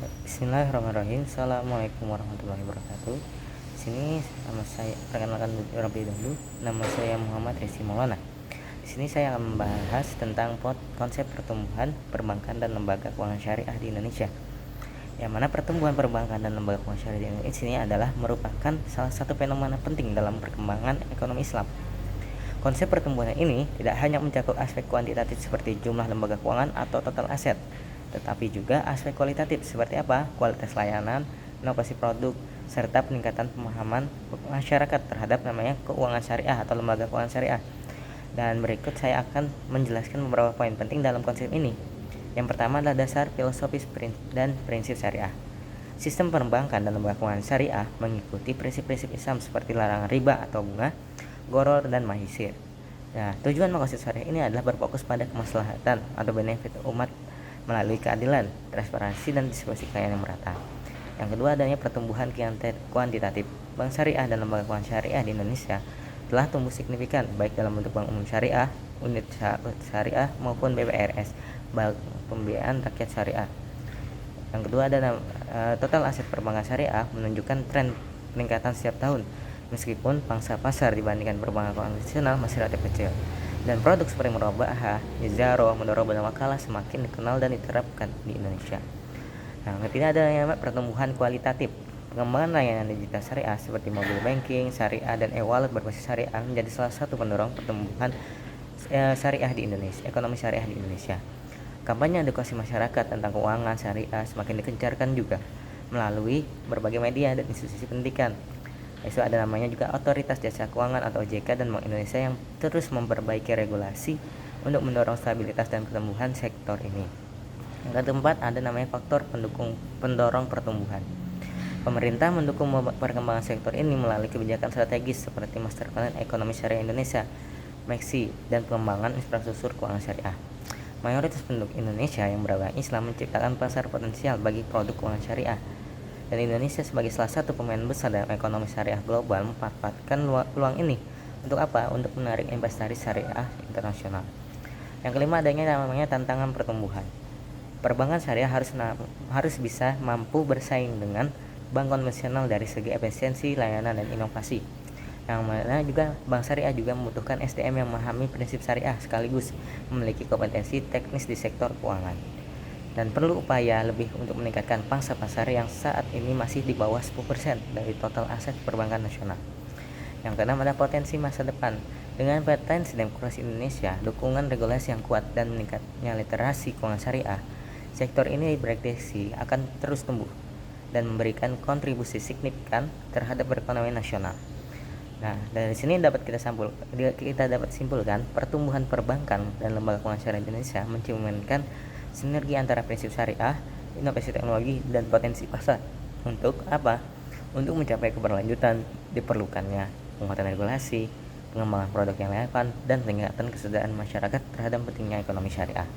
Bismillahirrahmanirrahim. Assalamualaikum warahmatullahi wabarakatuh. Di sini nama saya perkenalkan terlebih dahulu. Nama saya Muhammad Resi Maulana. Di sini saya akan membahas tentang konsep pertumbuhan perbankan dan lembaga keuangan syariah di Indonesia. Yang mana pertumbuhan perbankan dan lembaga keuangan syariah di Indonesia ini adalah merupakan salah satu fenomena penting dalam perkembangan ekonomi Islam. Konsep pertumbuhan ini tidak hanya mencakup aspek kuantitatif seperti jumlah lembaga keuangan atau total aset, tetapi juga aspek kualitatif seperti apa? Kualitas layanan, inovasi produk, serta peningkatan pemahaman masyarakat terhadap namanya keuangan syariah atau lembaga keuangan syariah. Dan berikut saya akan menjelaskan beberapa poin penting dalam konsep ini. Yang pertama adalah dasar filosofis dan prinsip syariah. Sistem perbankan dan lembaga keuangan syariah mengikuti prinsip-prinsip Islam seperti larangan riba atau bunga, goror, dan mahisir. Nah, tujuan makosid syariah ini adalah berfokus pada kemaslahatan atau benefit umat melalui keadilan, transparansi, dan distribusi kekayaan yang merata. Yang kedua adanya pertumbuhan kuantitatif. Bank syariah dan lembaga keuangan syariah di Indonesia telah tumbuh signifikan baik dalam bentuk bank umum syariah, unit syariah maupun BPRS, Bank Pembiayaan Rakyat Syariah. Yang kedua ada total aset perbankan syariah menunjukkan tren peningkatan setiap tahun meskipun pangsa pasar dibandingkan perbankan konvensional masih relatif kecil. Dan produk seperti murabahah, izaro, mudharabah, dan wakalah semakin dikenal dan diterapkan di Indonesia. Nah, ketiga adanya pertumbuhan kualitatif. Pengembangan layanan digital syariah seperti mobile banking, syariah, dan e-wallet berbasis syariah menjadi salah satu pendorong pertumbuhan syariah di Indonesia, ekonomi syariah di Indonesia. Kampanye edukasi masyarakat tentang keuangan syariah semakin dikencarkan juga melalui berbagai media dan institusi pendidikan. Itu ada namanya juga Otoritas Jasa Keuangan atau OJK dan Bank Indonesia yang terus memperbaiki regulasi untuk mendorong stabilitas dan pertumbuhan sektor ini. Yang keempat ada namanya faktor pendorong pertumbuhan. Pemerintah mendukung perkembangan sektor ini melalui kebijakan strategis seperti Master Plan Ekonomi Syariah Indonesia (MEKSI) dan pengembangan infrastruktur keuangan syariah. Mayoritas penduduk Indonesia yang beragama Islam menciptakan pasar potensial bagi produk keuangan syariah. Dan Indonesia sebagai salah satu pemain besar dalam ekonomi syariah global memanfaatkan peluang ini untuk apa? Untuk menarik investasi syariah internasional. Yang kelima adanya namanya tantangan pertumbuhan. Perbankan syariah harus bisa mampu bersaing dengan bank konvensional dari segi efisiensi, layanan, dan inovasi. Yang mana juga bank syariah juga membutuhkan SDM yang memahami prinsip syariah sekaligus memiliki kompetensi teknis di sektor keuangan. Dan perlu upaya lebih untuk meningkatkan pangsa pasar yang saat ini masih di bawah 10% dari total aset perbankan nasional. Yang keenam ada potensi masa depan. Dengan potensi demokrasi Indonesia, dukungan regulasi yang kuat dan meningkatnya literasi keuangan syariah, sektor ini diprediksi akan terus tumbuh dan memberikan kontribusi signifikan terhadap perekonomian nasional. Nah, dari sini kita dapat simpulkan pertumbuhan perbankan dan lembaga keuangan syariah Indonesia mencerminkan sinergi antara prinsip syariah, inovasi teknologi, dan potensi pasar. Untuk apa? Untuk mencapai keberlanjutan diperlukannya penguatan regulasi, pengembangan produk yang relevan, dan peningkatan kesadaran masyarakat terhadap pentingnya ekonomi syariah.